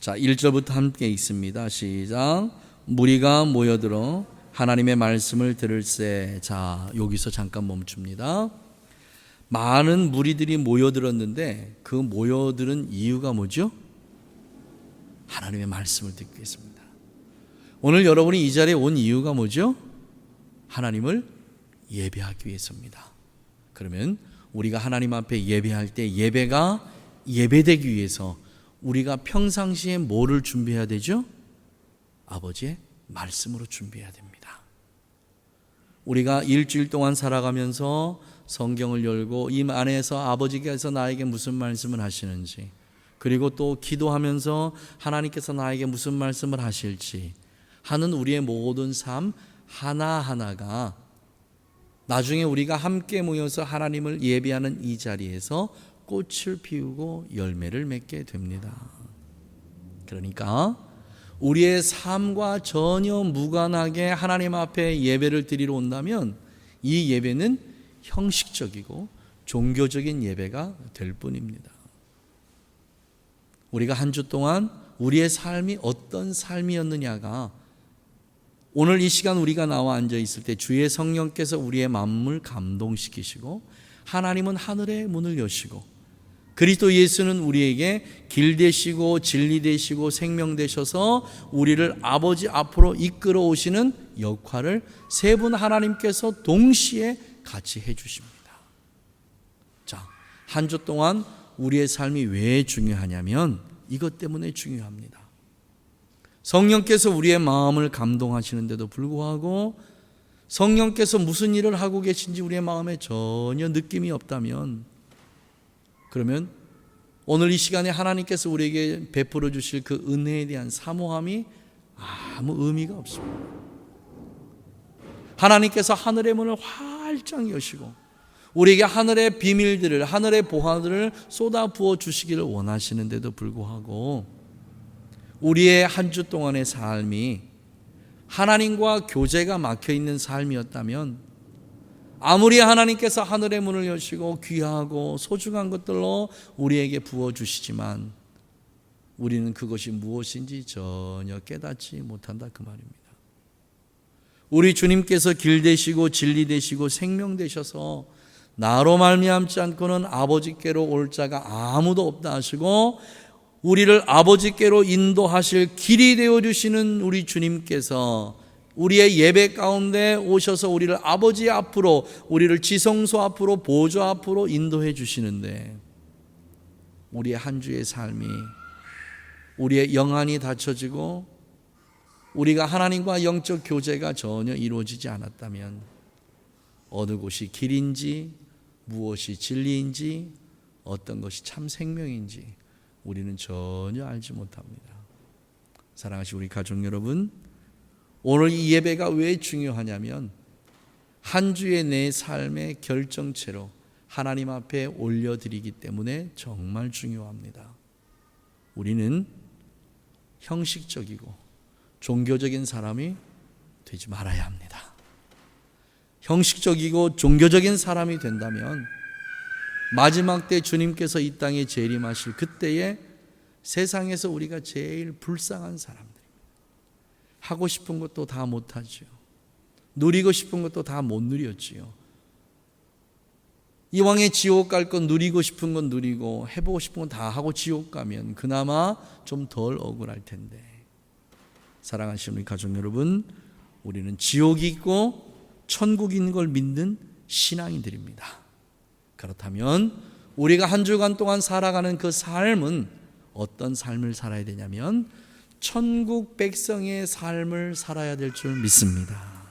자, 1절부터 함께 읽습니다. 시작. 무리가 모여들어 하나님의 말씀을 들을새. 자, 여기서 잠깐 멈춥니다. 많은 무리들이 모여들었는데 그 모여들은 이유가 뭐죠? 하나님의 말씀을 듣기 위해서입니다. 오늘 여러분이 이 자리에 온 이유가 뭐죠? 하나님을 예배하기 위해서입니다. 그러면 우리가 하나님 앞에 예배할 때 예배가 예배되기 위해서 우리가 평상시에 뭐를 준비해야 되죠? 아버지의 말씀으로 준비해야 됩니다. 우리가 일주일 동안 살아가면서 성경을 열고 이 안에서 아버지께서 나에게 무슨 말씀을 하시는지, 그리고 또 기도하면서 하나님께서 나에게 무슨 말씀을 하실지 하는 우리의 모든 삶 하나하나가 나중에 우리가 함께 모여서 하나님을 예배하는 이 자리에서 꽃을 피우고 열매를 맺게 됩니다. 그러니까 우리의 삶과 전혀 무관하게 하나님 앞에 예배를 드리러 온다면 이 예배는 형식적이고 종교적인 예배가 될 뿐입니다. 우리가 한 주 동안 우리의 삶이 어떤 삶이었느냐가 오늘 이 시간 우리가 나와 앉아 있을 때 주의 성령께서 우리의 마음을 감동시키시고 하나님은 하늘의 문을 여시고 그리스도 예수는 우리에게 길 되시고 진리 되시고 생명 되셔서 우리를 아버지 앞으로 이끌어 오시는 역할을 세 분 하나님께서 동시에 같이 해 주십니다. 자, 한 주 동안 우리의 삶이 왜 중요하냐면 이것 때문에 중요합니다. 성령께서 우리의 마음을 감동하시는데도 불구하고 성령께서 무슨 일을 하고 계신지 우리의 마음에 전혀 느낌이 없다면, 그러면 오늘 이 시간에 하나님께서 우리에게 베풀어 주실 그 은혜에 대한 사모함이 아무 의미가 없습니다. 하나님께서 하늘의 문을 활짝 여시고 우리에게 하늘의 비밀들을, 하늘의 보화들을 쏟아 부어 주시기를 원하시는데도 불구하고 우리의 한 주 동안의 삶이 하나님과 교제가 막혀 있는 삶이었다면, 아무리 하나님께서 하늘의 문을 여시고 귀하고 소중한 것들로 우리에게 부어주시지만 우리는 그것이 무엇인지 전혀 깨닫지 못한다 그 말입니다. 우리 주님께서 길 되시고 진리 되시고 생명 되셔서 나로 말미암지 않고는 아버지께로 올 자가 아무도 없다 하시고 우리를 아버지께로 인도하실 길이 되어주시는 우리 주님께서 우리의 예배 가운데 오셔서 우리를 아버지 앞으로, 우리를 지성소 앞으로, 보좌 앞으로 인도해 주시는데 우리의 한 주의 삶이, 우리의 영안이 닫혀지고 우리가 하나님과 영적 교제가 전혀 이루어지지 않았다면 어느 곳이 길인지, 무엇이 진리인지, 어떤 것이 참 생명인지 우리는 전혀 알지 못합니다. 사랑하시는 우리 가족 여러분, 오늘 이 예배가 왜 중요하냐면 한 주의 내 삶의 결정체로 하나님 앞에 올려드리기 때문에 정말 중요합니다. 우리는 형식적이고 종교적인 사람이 되지 말아야 합니다. 형식적이고 종교적인 사람이 된다면 마지막 때 주님께서 이 땅에 재림하실 그때에 세상에서 우리가 제일 불쌍한 사람들입니다. 하고 싶은 것도 다 못하죠. 누리고 싶은 것도 다 못 누렸지요. 이왕에 지옥 갈 건 누리고 싶은 건 누리고 해보고 싶은 건 다 하고 지옥 가면 그나마 좀 덜 억울할 텐데, 사랑하시는 우리 가족 여러분, 우리는 지옥이 있고 천국이 있는 걸 믿는 신앙인들입니다. 그렇다면 우리가 한 주간 동안 살아가는 그 삶은 어떤 삶을 살아야 되냐면 천국 백성의 삶을 살아야 될 줄 믿습니다.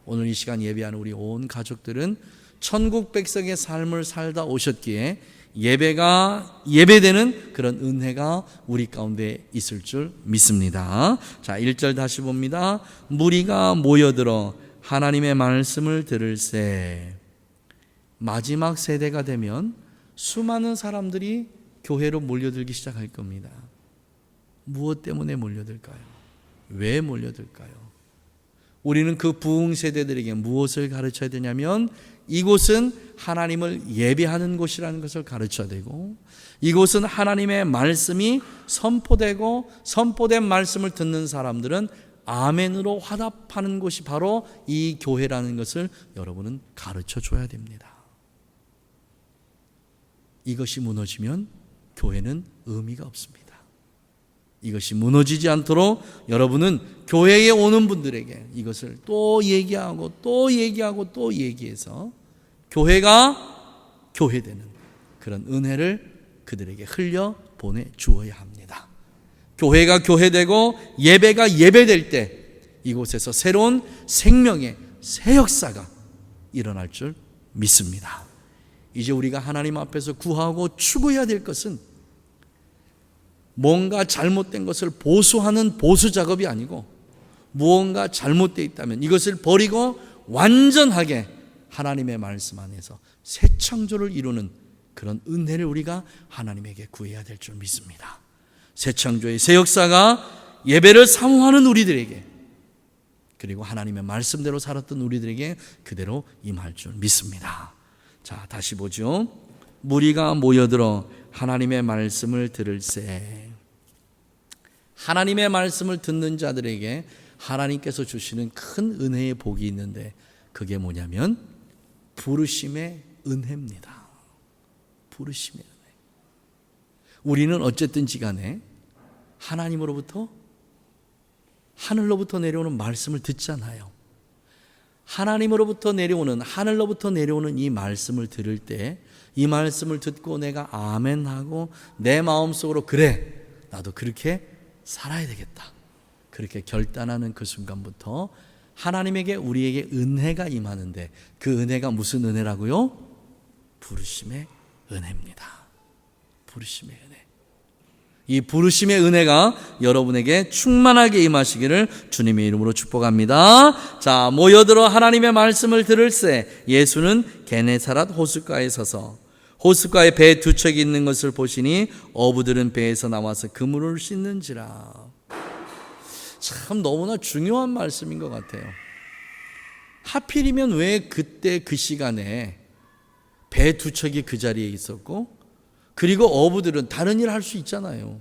오늘 이 시간 예배하는 우리 온 가족들은 천국 백성의 삶을 살다 오셨기에 예배가 예배되는 그런 은혜가 우리 가운데 있을 줄 믿습니다. 자, 1절 다시 봅니다. 무리가 모여들어 하나님의 말씀을 들을새. 마지막 세대가 되면 수많은 사람들이 교회로 몰려들기 시작할 겁니다. 무엇 때문에 몰려들까요? 왜 몰려들까요? 우리는 그 부흥 세대들에게 무엇을 가르쳐야 되냐면 이곳은 하나님을 예배하는 곳이라는 것을 가르쳐야 되고, 이곳은 하나님의 말씀이 선포되고 선포된 말씀을 듣는 사람들은 아멘으로 화답하는 곳이 바로 이 교회라는 것을 여러분은 가르쳐 줘야 됩니다. 이것이 무너지면 교회는 의미가 없습니다. 이것이 무너지지 않도록 여러분은 교회에 오는 분들에게 이것을 또 얘기하고 또 얘기하고 또 얘기해서 교회가 교회되는 그런 은혜를 그들에게 흘려 보내 주어야 합니다. 교회가 교회되고 예배가 예배될 때 이곳에서 새로운 생명의 새 역사가 일어날 줄 믿습니다. 이제 우리가 하나님 앞에서 구하고 추구해야 될 것은 뭔가 잘못된 것을 보수하는 보수 작업이 아니고, 무언가 잘못되어 있다면 이것을 버리고 완전하게 하나님의 말씀 안에서 새 창조를 이루는 그런 은혜를 우리가 하나님에게 구해야 될 줄 믿습니다. 새 창조의 새 역사가 예배를 사모하는 우리들에게, 그리고 하나님의 말씀대로 살았던 우리들에게 그대로 임할 줄 믿습니다. 자, 다시 보죠. 무리가 모여들어 하나님의 말씀을 들을세. 하나님의 말씀을 듣는 자들에게 하나님께서 주시는 큰 은혜의 복이 있는데, 그게 뭐냐면 부르심의 은혜입니다. 부르심의 은혜. 우리는 어쨌든지 간에 하나님으로부터, 하늘로부터 내려오는 말씀을 듣잖아요. 하나님으로부터 내려오는, 하늘로부터 내려오는 이 말씀을 들을 때, 이 말씀을 듣고 내가 아멘하고 내 마음속으로 그래, 나도 그렇게 살아야 되겠다, 그렇게 결단하는 그 순간부터 하나님에게, 우리에게 은혜가 임하는데, 그 은혜가 무슨 은혜라고요? 부르심의 은혜입니다. 부르심의 은혜. 이 부르심의 은혜가 여러분에게 충만하게 임하시기를 주님의 이름으로 축복합니다. 자, 모여들어 하나님의 말씀을 들을세. 예수는 게네사랏 호숫가에 서서 호숫가에 배 두 척이 있는 것을 보시니 어부들은 배에서 나와서 그물을 씻는지라. 참 너무나 중요한 말씀인 것 같아요. 하필이면 왜 그때 그 시간에 배 두 척이 그 자리에 있었고, 그리고 어부들은 다른 일을 할 수 있잖아요.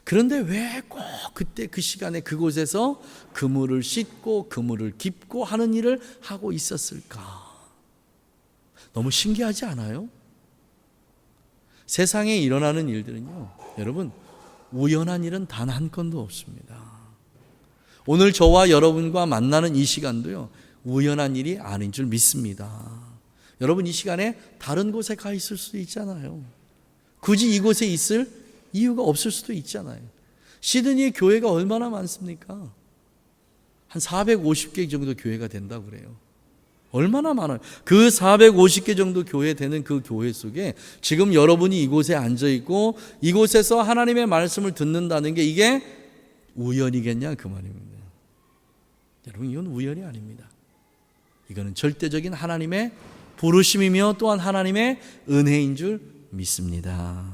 그런데 왜 꼭 그때 그 시간에 그곳에서 그물을 씻고 그물을 깁고 하는 일을 하고 있었을까? 너무 신기하지 않아요? 세상에 일어나는 일들은요, 여러분, 우연한 일은 단 한 건도 없습니다. 오늘 저와 여러분과 만나는 이 시간도요, 우연한 일이 아닌 줄 믿습니다. 여러분, 이 시간에 다른 곳에 가 있을 수도 있잖아요. 굳이 이곳에 있을 이유가 없을 수도 있잖아요. 시드니에 교회가 얼마나 많습니까? 한 450개 정도 교회가 된다고 그래요. 얼마나 많아요. 그 450개 정도 교회 되는 그 교회 속에 지금 여러분이 이곳에 앉아 있고 이곳에서 하나님의 말씀을 듣는다는 게 이게 우연이겠냐, 그 말입니다. 여러분, 이건 우연이 아닙니다. 이거는 절대적인 하나님의 부르심이며 또한 하나님의 은혜인 줄 믿습니다.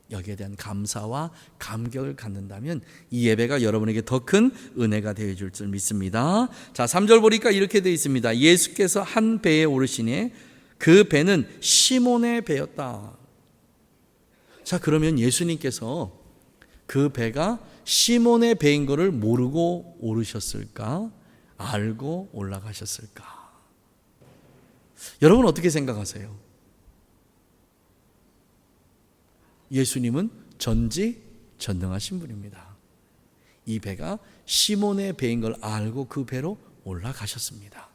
여기에 대한 감사와 감격을 갖는다면 이 예배가 여러분에게 더 큰 은혜가 되어줄 줄 믿습니다. 자, 3절 보니까 이렇게 되어 있습니다. 예수께서 한 배에 오르시니 그 배는 시몬의 배였다. 자, 그러면 예수님께서 그 배가 시몬의 배인 것을 모르고 오르셨을까? 알고 올라가셨을까? 여러분 어떻게 생각하세요? 예수님은 전지전능하신 분입니다. 이 배가 시몬의 배인 걸 알고 그 배로 올라가셨습니다.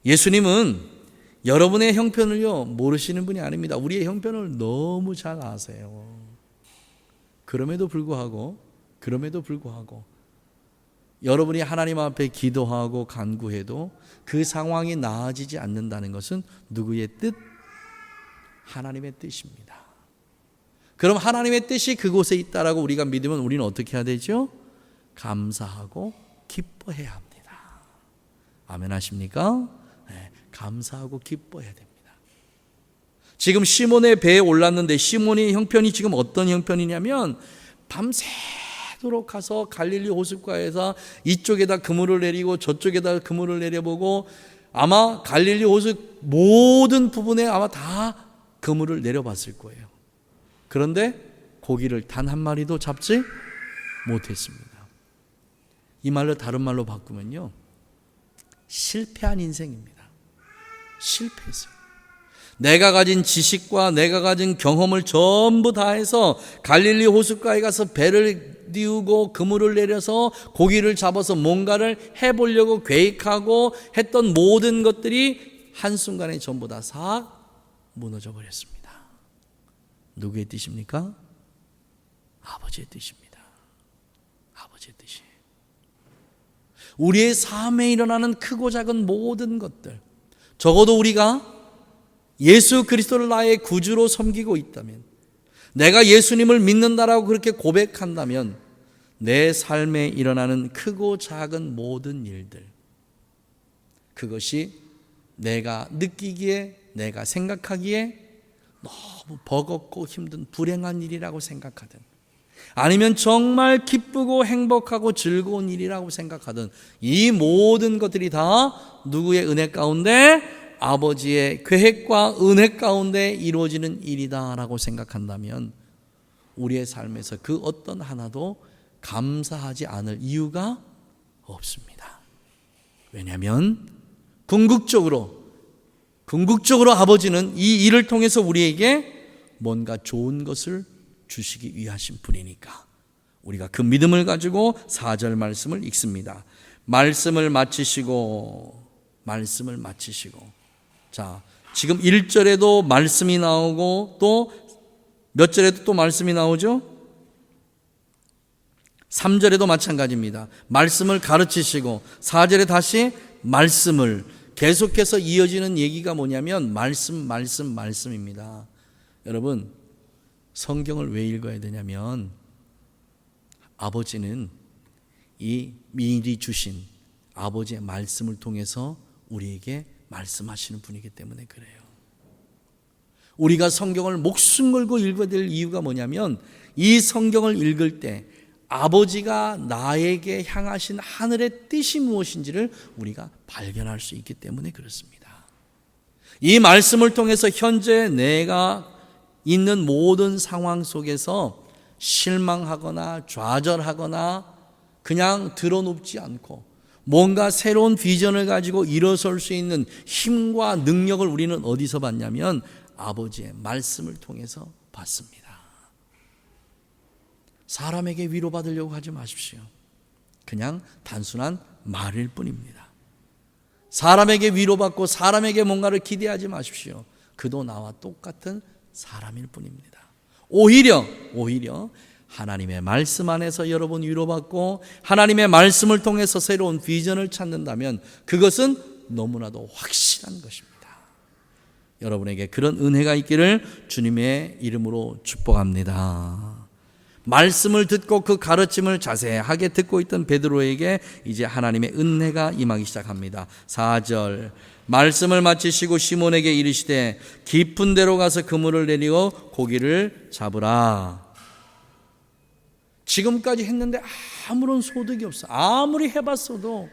예수님은 여러분의 형편을요 모르시는 분이 아닙니다. 우리의 형편을 너무 잘 아세요. 그럼에도 불구하고 여러분이 하나님 앞에 기도하고 간구해도 그 상황이 나아지지 않는다는 것은 누구의 뜻? 하나님의 뜻입니다. 그럼 하나님의 뜻이 그곳에 있다라고 우리가 믿으면 우리는 어떻게 해야 되죠? 감사하고 기뻐해야 합니다. 아멘 하십니까? 네, 감사하고 기뻐해야 됩니다. 지금 시몬의 배에 올랐는데 시몬의 형편이 지금 어떤 형편이냐면 밤새 밤새도록 가서 갈릴리 호숫가에서 이쪽에다 그물을 내리고 저쪽에다 그물을 내려보고 아마 갈릴리 호수 모든 부분에 아마 다 그물을 내려봤을 거예요. 그런데 고기를 단 한 마리도 잡지 못했습니다. 이 말로 다른 말로 바꾸면요, 실패한 인생입니다. 실패했어요. 내가 가진 지식과 내가 가진 경험을 전부 다해서 갈릴리 호숫가에 가서 배를 띄우고 그물을 내려서 고기를 잡아서 뭔가를 해보려고 계획하고 했던 모든 것들이 한순간에 전부 다 싹 무너져 버렸습니다. 누구의 뜻입니까? 아버지의 뜻입니다. 아버지의 뜻이. 우리의 삶에 일어나는 크고 작은 모든 것들, 적어도 우리가 예수 그리스도를 나의 구주로 섬기고 있다면, 내가 예수님을 믿는다라고 그렇게 고백한다면 내 삶에 일어나는 크고 작은 모든 일들, 그것이 내가 느끼기에, 내가 생각하기에 너무 버겁고 힘든 불행한 일이라고 생각하든, 아니면 정말 기쁘고 행복하고 즐거운 일이라고 생각하든, 이 모든 것들이 다 누구의 은혜 가운데? 아버지의 계획과 은혜 가운데 이루어지는 일이다라고 생각한다면 우리의 삶에서 그 어떤 하나도 감사하지 않을 이유가 없습니다. 왜냐하면 궁극적으로 아버지는 이 일을 통해서 우리에게 뭔가 좋은 것을 주시기 위하신 분이니까 우리가 그 믿음을 가지고 4절 말씀을 읽습니다. 말씀을 마치시고 자, 지금 1절에도 말씀이 나오고 또 몇 절에도 또 말씀이 나오죠? 3절에도 마찬가지입니다. 말씀을 가르치시고 4절에 다시 말씀을, 계속해서 이어지는 얘기가 뭐냐면 말씀입니다. 여러분, 성경을 왜 읽어야 되냐면 아버지는 이 미리 주신 아버지의 말씀을 통해서 우리에게 말씀하시는 분이기 때문에 그래요. 우리가 성경을 목숨 걸고 읽어야 될 이유가 뭐냐면 이 성경을 읽을 때 아버지가 나에게 향하신 하늘의 뜻이 무엇인지를 우리가 발견할 수 있기 때문에 그렇습니다. 이 말씀을 통해서 현재 내가 있는 모든 상황 속에서 실망하거나 좌절하거나 그냥 드러눕지 않고 뭔가 새로운 비전을 가지고 일어설 수 있는 힘과 능력을 우리는 어디서 받냐면 아버지의 말씀을 통해서 받습니다. 사람에게 위로받으려고 하지 마십시오. 그냥 단순한 말일 뿐입니다. 사람에게 위로받고 사람에게 뭔가를 기대하지 마십시오. 그도 나와 똑같은 사람일 뿐입니다. 오히려 하나님의 말씀 안에서 여러분 위로받고 하나님의 말씀을 통해서 새로운 비전을 찾는다면 그것은 너무나도 확실한 것입니다. 여러분에게 그런 은혜가 있기를 주님의 이름으로 축복합니다. 말씀을 듣고 그 가르침을 자세하게 듣고 있던 베드로에게 이제 하나님의 은혜가 임하기 시작합니다. 4절, 말씀을 마치시고 시몬에게 이르시되 깊은 데로 가서 그물을 내리고 고기를 잡으라. 지금까지 했는데 아무런 소득이 없어. 아무리 해봤어도,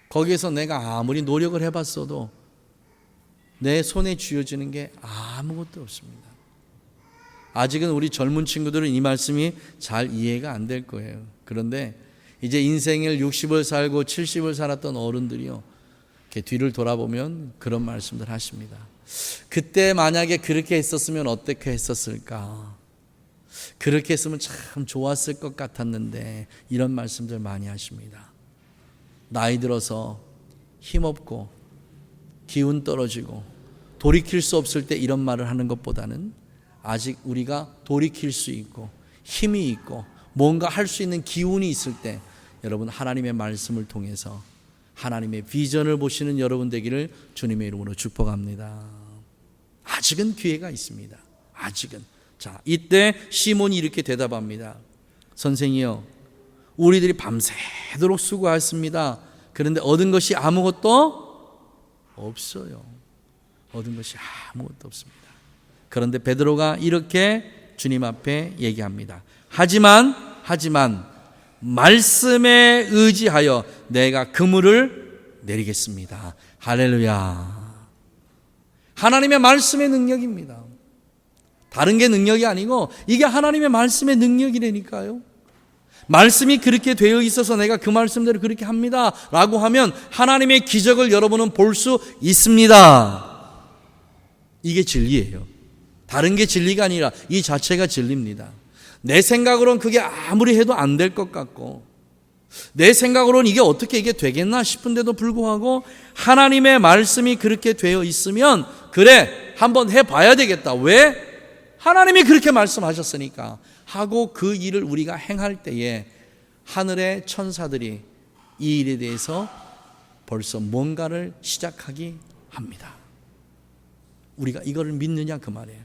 거기에서 내가 아무리 노력을 해봤어도 내 손에 쥐어지는 게 아무것도 없습니다. 아직은 우리 젊은 친구들은 이 말씀이 잘 이해가 안 될 거예요. 그런데 이제 인생을 60을 살고 70을 살았던 어른들이요, 이렇게 뒤를 돌아보면 그런 말씀들 하십니다. 그때 만약에 그렇게 했었으면 어떻게 했었을까? 그렇게 했으면 참 좋았을 것 같았는데, 이런 말씀들 많이 하십니다. 나이 들어서 힘없고 기운 떨어지고 돌이킬 수 없을 때 이런 말을 하는 것보다는 아직 우리가 돌이킬 수 있고 힘이 있고 뭔가 할 수 있는 기운이 있을 때 여러분 하나님의 말씀을 통해서 하나님의 비전을 보시는 여러분 되기를 주님의 이름으로 축복합니다. 아직은 기회가 있습니다. 아직은. 자, 이때 시몬이 이렇게 대답합니다. 선생이요, 우리들이 밤새도록 수고했습니다. 그런데 얻은 것이 아무것도 없어요. 얻은 것이 아무것도 없습니다. 그런데 베드로가 이렇게 주님 앞에 얘기합니다. 하지만 말씀에 의지하여 내가 그물을 내리겠습니다. 할렐루야. 하나님의 말씀의 능력입니다. 다른 게 능력이 아니고 이게 하나님의 말씀의 능력이라니까요. 말씀이 그렇게 되어 있어서 내가 그 말씀대로 그렇게 합니다 라고 하면 하나님의 기적을 여러분은 볼 수 있습니다. 이게 진리예요. 다른 게 진리가 아니라 이 자체가 진리입니다. 내 생각으로는 그게 아무리 해도 안 될 것 같고 내 생각으로는 이게 되겠나 싶은데도 불구하고 하나님의 말씀이 그렇게 되어 있으면 그래 한번 해봐야 되겠다. 왜? 하나님이 그렇게 말씀하셨으니까 하고 그 일을 우리가 행할 때에 하늘의 천사들이 이 일에 대해서 벌써 뭔가를 시작하기 합니다. 우리가 이거를 믿느냐 그 말이에요.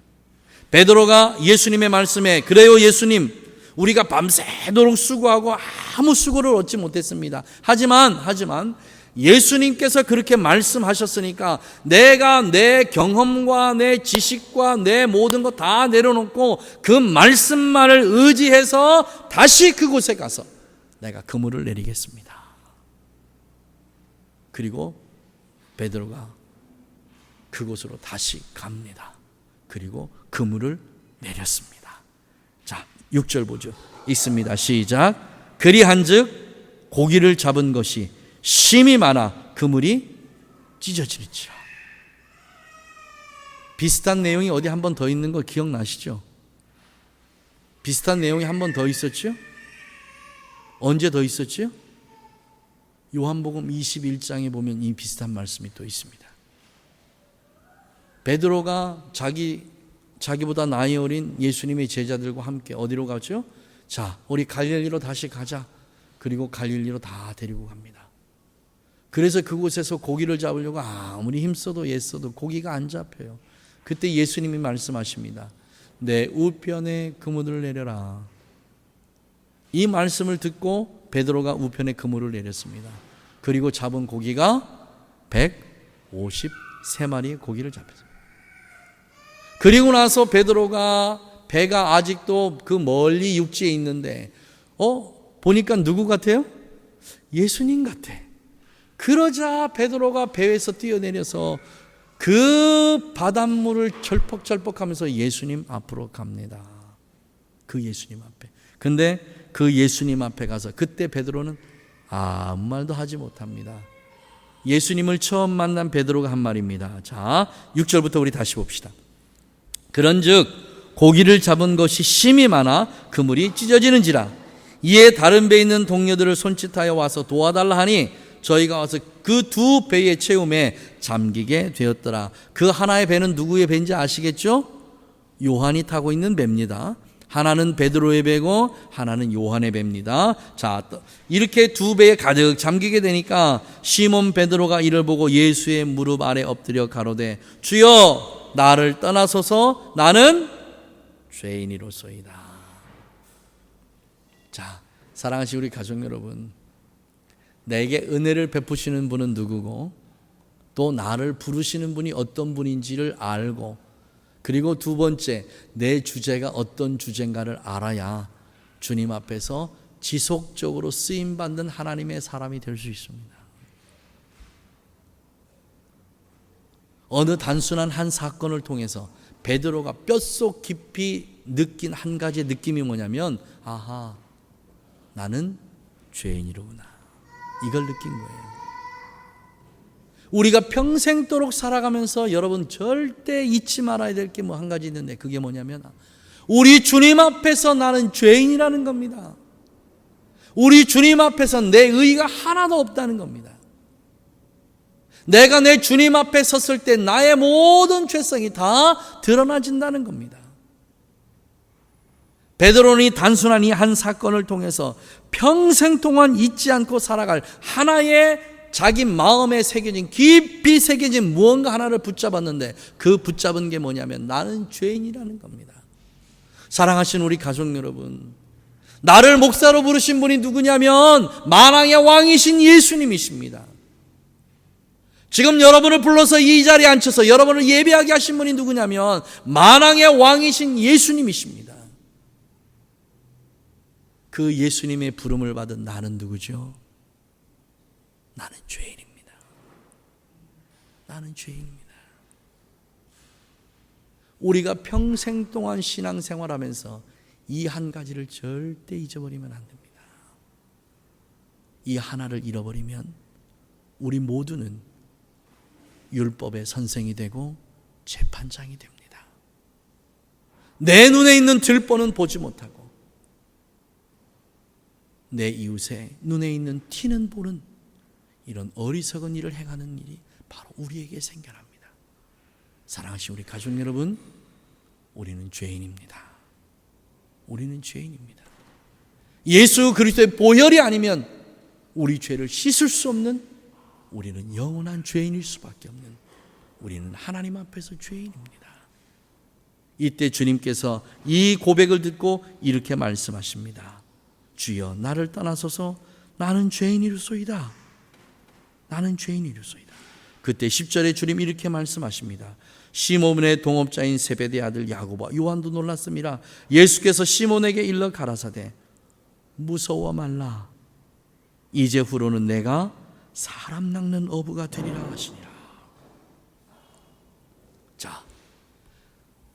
베드로가 예수님의 말씀에 그래요 예수님 우리가 밤새도록 수고하고 아무 수고를 얻지 못했습니다. 하지만 예수님께서 그렇게 말씀하셨으니까 내가 내 경험과 내 지식과 내 모든 거 다 내려놓고 그 말씀만을 의지해서 다시 그곳에 가서 내가 그물을 내리겠습니다. 그리고 베드로가 그곳으로 다시 갑니다. 그리고 그물을 내렸습니다. 자, 6절 보죠. 있습니다. 시작. 그리한즉 고기를 잡은 것이 심이 많아 그물이 찢어지니라. 비슷한 내용이 어디 한 번 더 있는 거 기억나시죠? 비슷한 내용이 한 번 더 있었죠? 언제 더 있었죠? 요한복음 21장에 보면 이 비슷한 말씀이 또 있습니다. 베드로가 자기보다 나이 어린 예수님의 제자들과 함께 어디로 가죠? 자, 우리 갈릴리로 다시 가자. 그리고 갈릴리로 다 데리고 갑니다. 그래서 그곳에서 고기를 잡으려고 아무리 힘써도 애써도 고기가 안 잡혀요. 그때 예수님이 말씀하십니다. 내 우편에 그물을 내려라. 이 말씀을 듣고 베드로가 우편에 그물을 내렸습니다. 그리고 잡은 고기가 153마리의 고기를 잡혔습니다. 그리고 나서 베드로가 배가 아직도 그 멀리 육지에 있는데 보니까 누구 같아요? 예수님 같아. 그러자 베드로가 배에서 뛰어내려서 그 바닷물을 철퍽철퍽하면서 예수님 앞으로 갑니다. 그 예수님 앞에. 근데 그 예수님 앞에 가서 그때 베드로는 아무 말도 하지 못합니다. 예수님을 처음 만난 베드로가 한 말입니다. 자, 6절부터 우리 다시 봅시다. 그런즉 고기를 잡은 것이 심이 많아 그물이 찢어지는지라. 이에 다른 배에 있는 동료들을 손짓하여 와서 도와달라 하니 저희가 와서 그 두 배의 채움에 잠기게 되었더라. 그 하나의 배는 누구의 배인지 아시겠죠? 요한이 타고 있는 배입니다. 하나는 베드로의 배고 하나는 요한의 배입니다. 자, 이렇게 두 배에 가득 잠기게 되니까 시몬 베드로가 이를 보고 예수의 무릎 아래 엎드려 가로되 주여 나를 떠나소서 나는 죄인이로소이다. 자, 사랑하시는 우리 가족 여러분, 내게 은혜를 베푸시는 분은 누구고 또 나를 부르시는 분이 어떤 분인지를 알고 그리고 두 번째 내 주제가 어떤 주제인가를 알아야 주님 앞에서 지속적으로 쓰임받는 하나님의 사람이 될 수 있습니다. 어느 단순한 한 사건을 통해서 베드로가 뼛속 깊이 느낀 한 가지의 느낌이 뭐냐면 아하, 나는 죄인이로구나. 이걸 느낀 거예요. 우리가 평생도록 살아가면서 여러분 절대 잊지 말아야 될 게 뭐 한 가지 있는데 그게 뭐냐면 우리 주님 앞에서 나는 죄인이라는 겁니다. 우리 주님 앞에서 내 의의가 하나도 없다는 겁니다. 내가 내 주님 앞에 섰을 때 나의 모든 죄성이 다 드러나진다는 겁니다. 베드로는 단순한 이 한 사건을 통해서 평생 동안 잊지 않고 살아갈 하나의 자기 마음에 새겨진 깊이 새겨진 무언가 하나를 붙잡았는데 그 붙잡은 게 뭐냐면 나는 죄인이라는 겁니다. 사랑하시는 우리 가족 여러분, 나를 목사로 부르신 분이 누구냐면 만왕의 왕이신 예수님이십니다. 지금 여러분을 불러서 이 자리에 앉혀서 여러분을 예배하게 하신 분이 누구냐면 만왕의 왕이신 예수님이십니다. 그 예수님의 부름을 받은 나는 누구죠? 나는 죄인입니다. 나는 죄인입니다. 우리가 평생 동안 신앙생활하면서 이 한 가지를 절대 잊어버리면 안 됩니다. 이 하나를 잃어버리면 우리 모두는 율법의 선생이 되고 재판장이 됩니다. 내 눈에 있는 들보는 보지 못하고 내 이웃의 눈에 있는 티는 보는 이런 어리석은 일을 행하는 일이 바로 우리에게 생겨납니다. 사랑하신 우리 가족 여러분, 우리는 죄인입니다. 우리는 죄인입니다. 예수 그리스도의 보혈이 아니면 우리 죄를 씻을 수 없는, 우리는 영원한 죄인일 수밖에 없는, 우리는 하나님 앞에서 죄인입니다. 이때 주님께서 이 고백을 듣고 이렇게 말씀하십니다. 주여 나를 떠나소서, 나는 죄인이로소이다. 나는 죄인이로소이다. 그때 10절에 주님 이렇게 말씀하십니다. 시몬의 동업자인 세베대의 아들 야고보와 요한도 놀랐습니다. 예수께서 시몬에게 일러 가라사대 무서워 말라. 이제 후로는 내가 사람 낚는 어부가 되리라 하시니라. 자,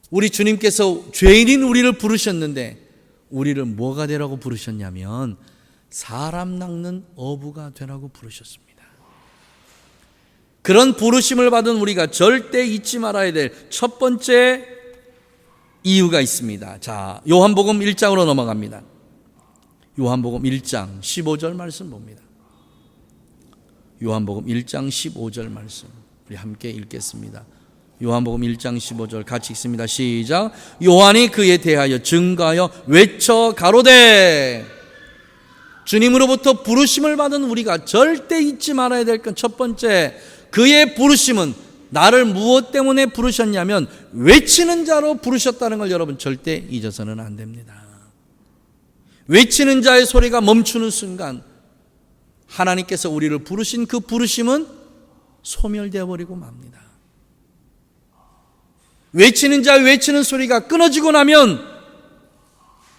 우리 주님께서 죄인인 우리를 부르셨는데 우리를 뭐가 되라고 부르셨냐면 사람 낚는 어부가 되라고 부르셨습니다. 그런 부르심을 받은 우리가 절대 잊지 말아야 될 첫 번째 이유가 있습니다. 자, 요한복음 1장으로 넘어갑니다. 요한복음 1장 15절 말씀 봅니다. 요한복음 1장 15절 말씀 우리 함께 읽겠습니다. 요한복음 1장 15절 같이 읽습니다. 시작. 요한이 그에 대하여 증거하여 외쳐 가로되. 주님으로부터 부르심을 받은 우리가 절대 잊지 말아야 될 건 첫 번째, 그의 부르심은 나를 무엇 때문에 부르셨냐면 외치는 자로 부르셨다는 걸 여러분 절대 잊어서는 안 됩니다. 외치는 자의 소리가 멈추는 순간 하나님께서 우리를 부르신 그 부르심은 소멸되어 버리고 맙니다. 외치는 자의 외치는 소리가 끊어지고 나면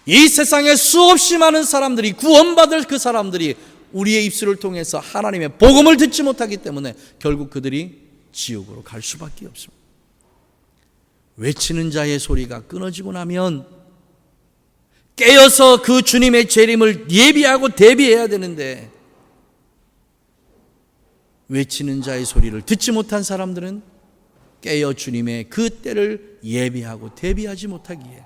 이 세상에 수없이 많은 사람들이, 구원받을 그 사람들이 우리의 입술을 통해서 하나님의 복음을 듣지 못하기 때문에 결국 그들이 지옥으로 갈 수밖에 없습니다. 외치는 자의 소리가 끊어지고 나면 깨어서 그 주님의 재림을 예비하고 대비해야 되는데 외치는 자의 소리를 듣지 못한 사람들은 깨어 주님의 그 때를 예비하고 대비하지 못하기에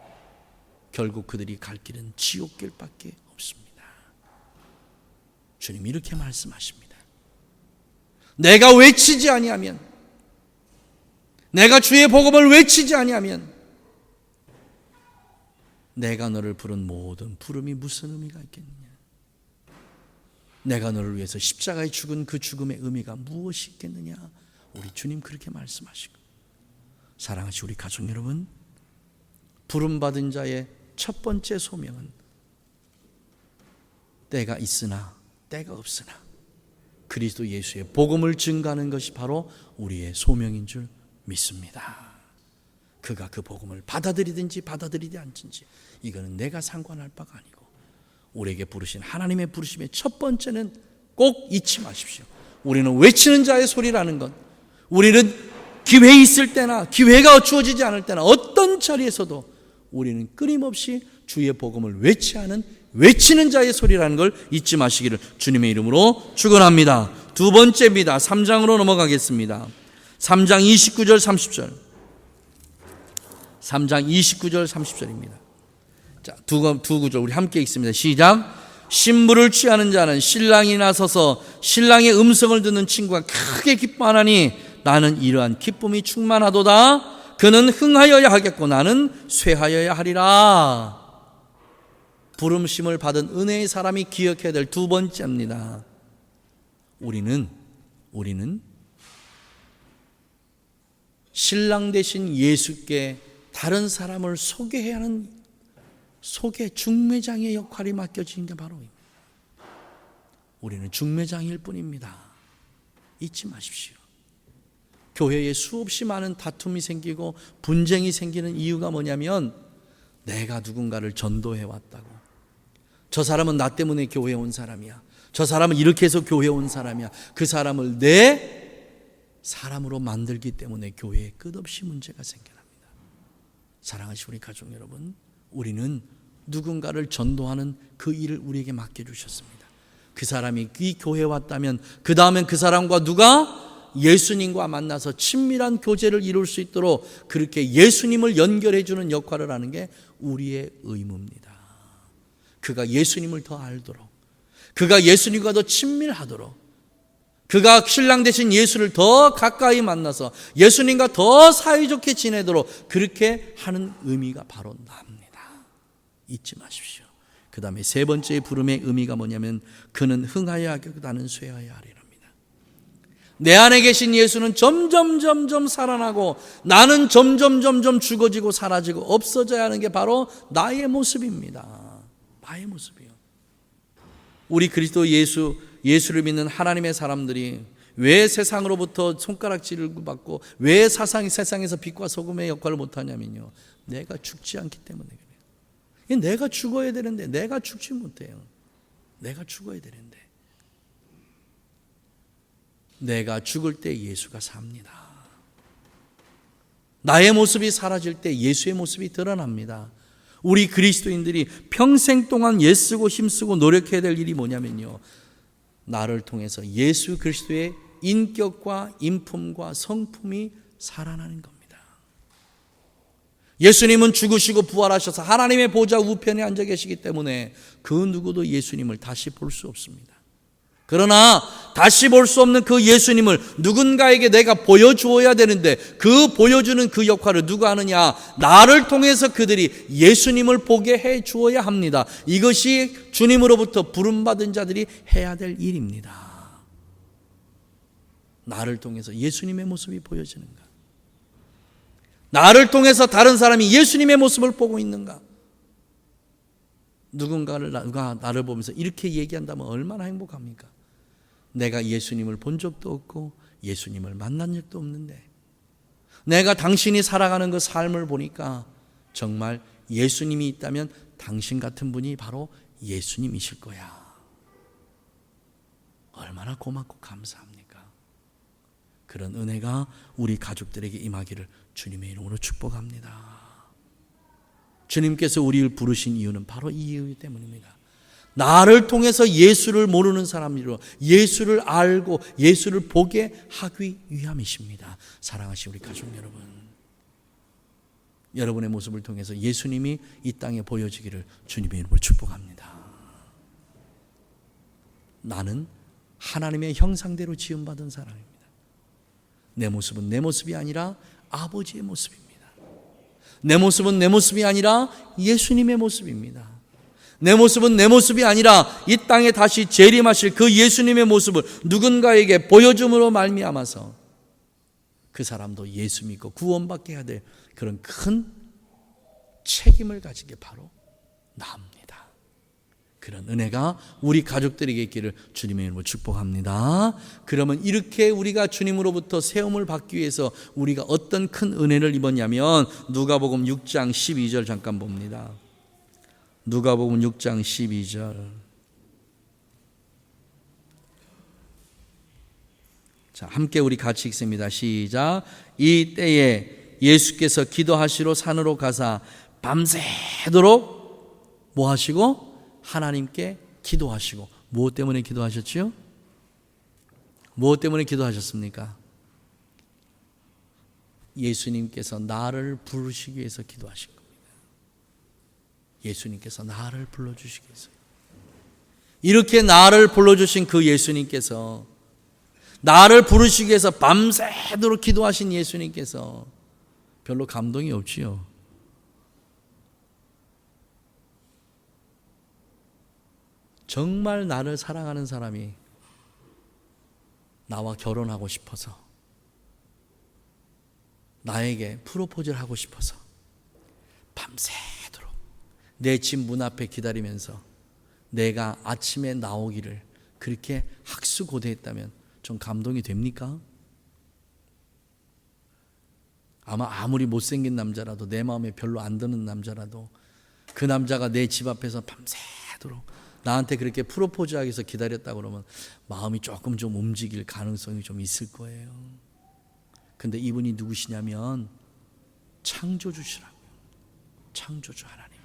결국 그들이 갈 길은 지옥길밖에 없습니다. 주님 이렇게 말씀하십니다. 내가 외치지 아니하면, 내가 주의 복음을 외치지 아니하면 내가 너를 부른 모든 부름이 무슨 의미가 있겠느냐? 내가 너를 위해서 십자가에 죽은 그 죽음의 의미가 무엇이 있겠느냐? 우리 주님 그렇게 말씀하시고, 사랑하시 우리 가족 여러분, 부름받은 자의 첫 번째 소명은 때가 있으나 때가 없으나 그리스도 예수의 복음을 증거하는 것이 바로 우리의 소명인 줄 믿습니다. 그가 그 복음을 받아들이든지 받아들이지 않든지 이거는 내가 상관할 바가 아니고 우리에게 부르신 하나님의 부르심의 첫 번째는 꼭 잊지 마십시오. 우리는 외치는 자의 소리라는 것, 우리는 기회 있을 때나 기회가 주어지지 않을 때나 어떤 자리에서도 우리는 끊임없이 주의 복음을 외치는 자의 소리라는 걸 잊지 마시기를 주님의 이름으로 축원합니다. 두 번째입니다. 3장으로 넘어가겠습니다. 3장 29절 30절. 3장 29절 30절입니다. 자, 두 구절 우리 함께 읽습니다. 시작. 신부를 취하는 자는 신랑이 나서서 신랑의 음성을 듣는 친구가 크게 기뻐하나니 나는 이러한 기쁨이 충만하도다. 그는 흥하여야 하겠고 나는 쇠하여야 하리라. 부름심을 받은 은혜의 사람이 기억해야 될 두 번째입니다. 우리는 신랑 대신 예수께 다른 사람을 소개해야 하는 중매장의 역할이 맡겨진 게 바로 입니다. 우리는 중매장일 뿐입니다. 잊지 마십시오. 교회에 수없이 많은 다툼이 생기고 분쟁이 생기는 이유가 뭐냐면 내가 누군가를 전도해 왔다고, 저 사람은 나 때문에 교회에 온 사람이야. 저 사람은 이렇게 해서 교회에 온 사람이야. 그 사람을 내 사람으로 만들기 때문에 교회에 끝없이 문제가 생겨납니다. 사랑하시는 우리 가족 여러분, 우리는 누군가를 전도하는 그 일을 우리에게 맡겨주셨습니다. 그 사람이 이 교회에 왔다면 그 다음엔 그 사람과 누가 예수님과 만나서 친밀한 교제를 이룰 수 있도록 그렇게 예수님을 연결해 주는 역할을 하는 게 우리의 의무입니다. 그가 예수님을 더 알도록, 그가 예수님과 더 친밀하도록, 그가 신랑 되신 예수를 더 가까이 만나서 예수님과 더 사이좋게 지내도록 그렇게 하는 의미가 바로 납니다. 잊지 마십시오. 그 다음에 세 번째 부름의 의미가 뭐냐면 그는 흥하여 하고 나는 쇠하여 하리랍니다. 내 안에 계신 예수는 점점 살아나고 나는 점점 죽어지고 사라지고 없어져야 하는 게 바로 나의 모습입니다. 나의 모습이요. 우리 그리스도 예수를 믿는 하나님의 사람들이 왜 세상으로부터 손가락질을 받고 왜 세상에서 빛과 소금의 역할을 못하냐면요, 내가 죽지 않기 때문에 그래요. 내가 죽어야 되는데 내가 죽지 못해요. 내가 죽어야 되는데 내가 죽을 때 예수가 삽니다. 나의 모습이 사라질 때 예수의 모습이 드러납니다. 우리 그리스도인들이 평생 동안 애쓰고 힘쓰고 노력해야 될 일이 뭐냐면요, 나를 통해서 예수 그리스도의 인격과 인품과 성품이 살아나는 겁니다. 예수님은 죽으시고 부활하셔서 하나님의 보좌 우편에 앉아 계시기 때문에 그 누구도 예수님을 다시 볼 수 없습니다. 그러나 다시 볼 수 없는 그 예수님을 누군가에게 내가 보여주어야 되는데 그 보여주는 그 역할을 누가 하느냐? 나를 통해서 그들이 예수님을 보게 해 주어야 합니다. 이것이 주님으로부터 부름받은 자들이 해야 될 일입니다. 나를 통해서 예수님의 모습이 보여지는가? 나를 통해서 다른 사람이 예수님의 모습을 보고 있는가? 누가 나를 보면서 이렇게 얘기한다면 얼마나 행복합니까? 내가 예수님을 본 적도 없고 예수님을 만난 적도 없는데 내가 당신이 살아가는 그 삶을 보니까 정말 예수님이 있다면 당신 같은 분이 바로 예수님이실 거야. 얼마나 고맙고 감사합니까? 그런 은혜가 우리 가족들에게 임하기를 주님의 이름으로 축복합니다. 주님께서 우리를 부르신 이유는 바로 이 이유 때문입니다. 나를 통해서 예수를 모르는 사람으로 예수를 알고 예수를 보게 하기 위함이십니다. 사랑하시는 우리 가족 여러분, 여러분의 모습을 통해서 예수님이 이 땅에 보여지기를 주님의 이름으로 축복합니다. 나는 하나님의 형상대로 지음받은 사람입니다. 내 모습은 내 모습이 아니라 아버지의 모습입니다. 내 모습은 내 모습이 아니라 예수님의 모습입니다. 내 모습은 내 모습이 아니라 이 땅에 다시 재림하실 그 예수님의 모습을 누군가에게 보여줌으로 말미암아서 그 사람도 예수 믿고 구원받게 해야 될 그런 큰 책임을 가지게 바로 나옵니다. 그런 은혜가 우리 가족들에게 있기를 주님의 이름으로 축복합니다. 그러면 이렇게 우리가 주님으로부터 세움을 받기 위해서 우리가 어떤 큰 은혜를 입었냐면 누가복음 6장 12절 잠깐 봅니다. 누가복음 6장 12절. 자, 함께 우리 같이 읽습니다. 시작. 이 때에 예수께서 기도하시러 산으로 가사 밤새도록 뭐 하시고? 하나님께 기도하시고. 무엇 때문에 기도하셨지요? 무엇 때문에 기도하셨습니까? 예수님께서 나를 부르시기 위해서 기도하신 겁니다. 예수님께서 나를 불러주시기 위해서. 이렇게 나를 불러주신 그 예수님께서, 나를 부르시기 위해서 밤새도록 기도하신 예수님께서 별로 감동이 없지요. 정말 나를 사랑하는 사람이 나와 결혼하고 싶어서, 나에게 프로포즈를 하고 싶어서 밤새도록 내 집 문 앞에 기다리면서 내가 아침에 나오기를 그렇게 학수고대했다면 좀 감동이 됩니까? 아마 아무리 못생긴 남자라도, 내 마음에 별로 안 드는 남자라도 그 남자가 내 집 앞에서 밤새도록 밤새도록 나한테 그렇게 프로포즈하기 위해서 기다렸다 그러면 마음이 조금 좀 움직일 가능성이 좀 있을 거예요. 근데 이분이 누구시냐면 창조주시라고요. 창조주 하나님.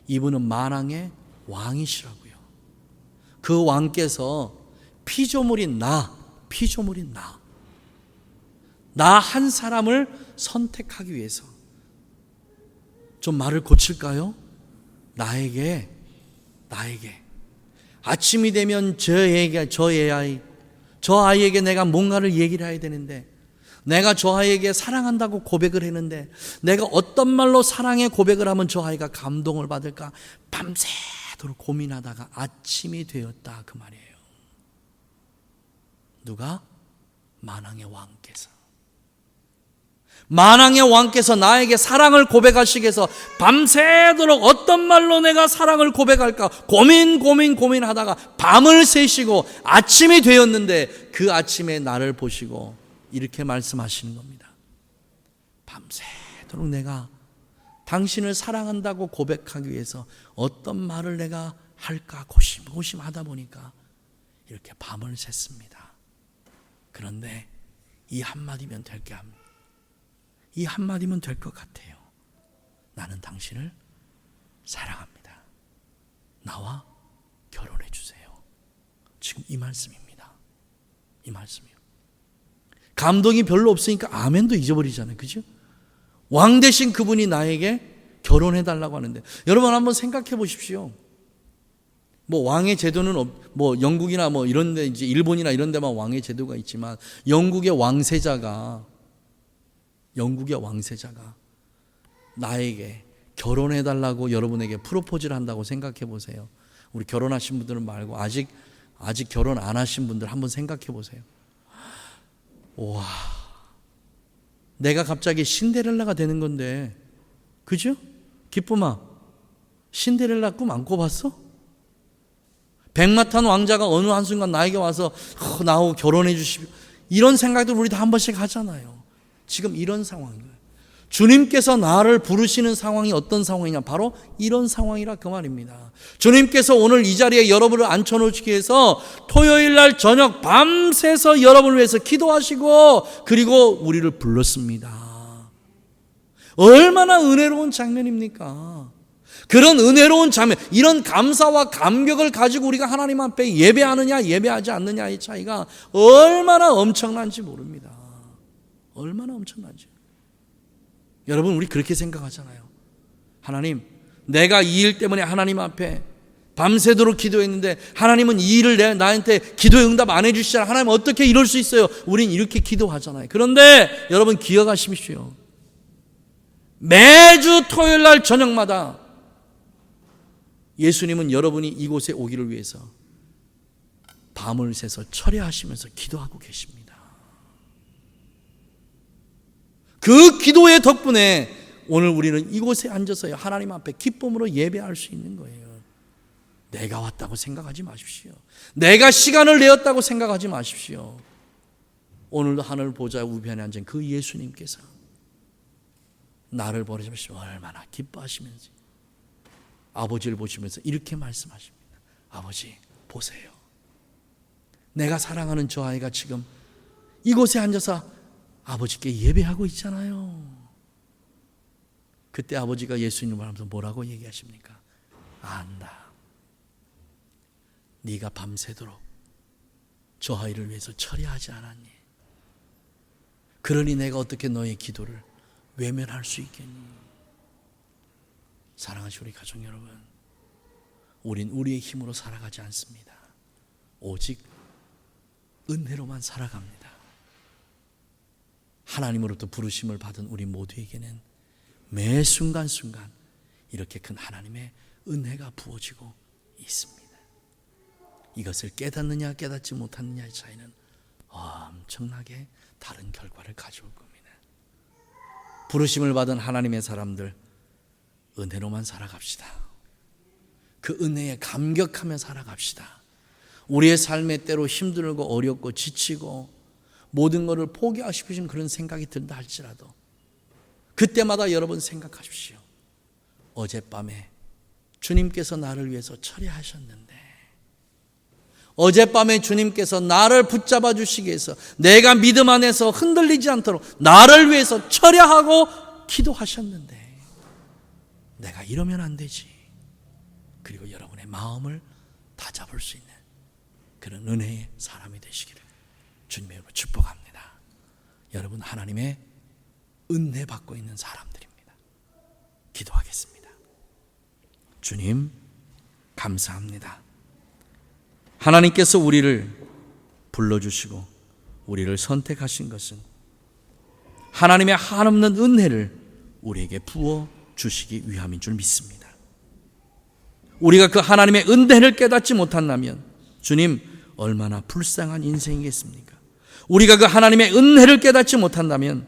이분은 만왕의 왕이시라고요. 그 왕께서 피조물인 나 한 사람을 선택하기 위해서, 좀 말을 고칠까요? 나에게 아침이 되면 저 아이에게 내가 뭔가를 얘기를 해야 되는데, 내가 저 아이에게 사랑한다고 고백을 했는데 내가 어떤 말로 사랑의 고백을 하면 저 아이가 감동을 받을까 밤새도록 고민하다가 아침이 되었다, 그 말이에요. 누가? 만왕의 왕께서 나에게 사랑을 고백하시기 위해서 밤새도록 어떤 말로 내가 사랑을 고백할까 고민하다가 밤을 새시고 아침이 되었는데, 그 아침에 나를 보시고 이렇게 말씀하시는 겁니다. 밤새도록 내가 당신을 사랑한다고 고백하기 위해서 어떤 말을 내가 할까 고심하다 보니까 이렇게 밤을 샜습니다. 그런데 이 한마디면 될 게 합니다. 이 한마디면 될 것 같아요. 나는 당신을 사랑합니다. 나와 결혼해 주세요. 지금 이 말씀입니다. 이 말씀이요. 감동이 별로 없으니까 아멘도 잊어버리잖아요. 그죠? 왕 대신 그분이 나에게 결혼해 달라고 하는데, 여러분 한번 생각해 보십시오. 뭐 왕의 제도는 뭐 영국이나 뭐 이런 데, 이제 일본이나 이런 데만 왕의 제도가 있지만 영국의 왕세자가 나에게 결혼해 달라고 여러분에게 프로포즈를 한다고 생각해 보세요. 우리 결혼하신 분들은 말고 아직 결혼 안 하신 분들 한번 생각해 보세요. 와, 내가 갑자기 신데렐라가 되는 건데, 그죠? 기쁨아, 신데렐라 꿈 안 꿔봤어? 백마탄 왕자가 어느 한순간 나에게 와서 나하고 결혼해 주십시오, 이런 생각도 우리 다 한 번씩 하잖아요. 지금 이런 상황인 거예요. 주님께서 나를 부르시는 상황이 어떤 상황이냐, 바로 이런 상황이라 그 말입니다. 주님께서 오늘 이 자리에 여러분을 앉혀놓기 위해서 토요일 날 저녁 밤새서 여러분을 위해서 기도하시고 그리고 우리를 불렀습니다. 얼마나 은혜로운 장면입니까? 그런 은혜로운 장면, 이런 감사와 감격을 가지고 우리가 하나님 앞에 예배하느냐 예배하지 않느냐의 차이가 얼마나 엄청난지 모릅니다. 얼마나 엄청난지. 여러분, 우리 그렇게 생각하잖아요. 하나님, 내가 이 일 때문에 하나님 앞에 밤새도록 기도했는데 하나님은 이 일을 나한테 기도에 응답 안 해주시잖아요. 하나님 어떻게 이럴 수 있어요? 우린 이렇게 기도하잖아요. 그런데 여러분 기억하십시오. 매주 토요일 날 저녁마다 예수님은 여러분이 이곳에 오기를 위해서 밤을 새서 철야하시면서 기도하고 계십니다. 그 기도의 덕분에 오늘 우리는 이곳에 앉아서 하나님 앞에 기쁨으로 예배할 수 있는 거예요. 내가 왔다고 생각하지 마십시오. 내가 시간을 내었다고 생각하지 마십시오. 오늘도 하늘 보좌 우편에 앉은 그 예수님께서 나를 보시면서 얼마나 기뻐하시면서 아버지를 보시면서 이렇게 말씀하십니다. 아버지, 보세요. 내가 사랑하는 저 아이가 지금 이곳에 앉아서 아버지께 예배하고 있잖아요. 그때 아버지가 예수님을 하면서 뭐라고 얘기하십니까? 안다. 네가 밤새도록 저 아이를 위해서 처리하지 않았니? 그러니 내가 어떻게 너의 기도를 외면할 수 있겠니? 사랑하시는 우리 가족 여러분, 우린 우리의 힘으로 살아가지 않습니다. 오직 은혜로만 살아갑니다. 하나님으로부터 부르심을 받은 우리 모두에게는 매 순간순간 이렇게 큰 하나님의 은혜가 부어지고 있습니다. 이것을 깨닫느냐 깨닫지 못하느냐의 차이는 엄청나게 다른 결과를 가져올 겁니다. 부르심을 받은 하나님의 사람들, 은혜로만 살아갑시다. 그 은혜에 감격하며 살아갑시다. 우리의 삶의 때로 힘들고 어렵고 지치고 모든 것을 포기하시고 싶은 그런 생각이 든다 할지라도 그때마다 여러분 생각하십시오. 어젯밤에 주님께서 나를 위해서 처리하셨는데, 어젯밤에 주님께서 나를 붙잡아 주시기 위해서 내가 믿음 안에서 흔들리지 않도록 나를 위해서 처리하고 기도하셨는데 내가 이러면 안 되지. 그리고 여러분의 마음을 다잡을 수 있는 그런 은혜의 사람이 되시기를 주님의 이름으로 축복합니다. 여러분, 하나님의 은혜 받고 있는 사람들입니다. 기도하겠습니다. 주님, 감사합니다. 하나님께서 우리를 불러주시고 우리를 선택하신 것은 하나님의 한없는 은혜를 우리에게 부어 주시기 위함인 줄 믿습니다. 우리가 그 하나님의 은혜를 깨닫지 못한다면 주님, 얼마나 불쌍한 인생이겠습니까? 우리가 그 하나님의 은혜를 깨닫지 못한다면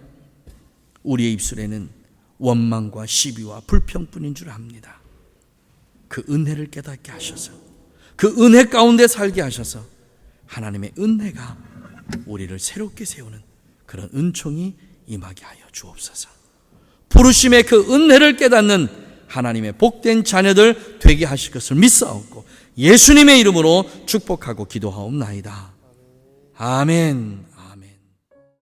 우리의 입술에는 원망과 시비와 불평뿐인 줄 압니다. 그 은혜를 깨닫게 하셔서 그 은혜 가운데 살게 하셔서 하나님의 은혜가 우리를 새롭게 세우는 그런 은총이 임하게 하여 주옵소서. 부르심의 그 은혜를 깨닫는 하나님의 복된 자녀들 되게 하실 것을 믿사옵고 예수님의 이름으로 축복하고 기도하옵나이다. 아멘.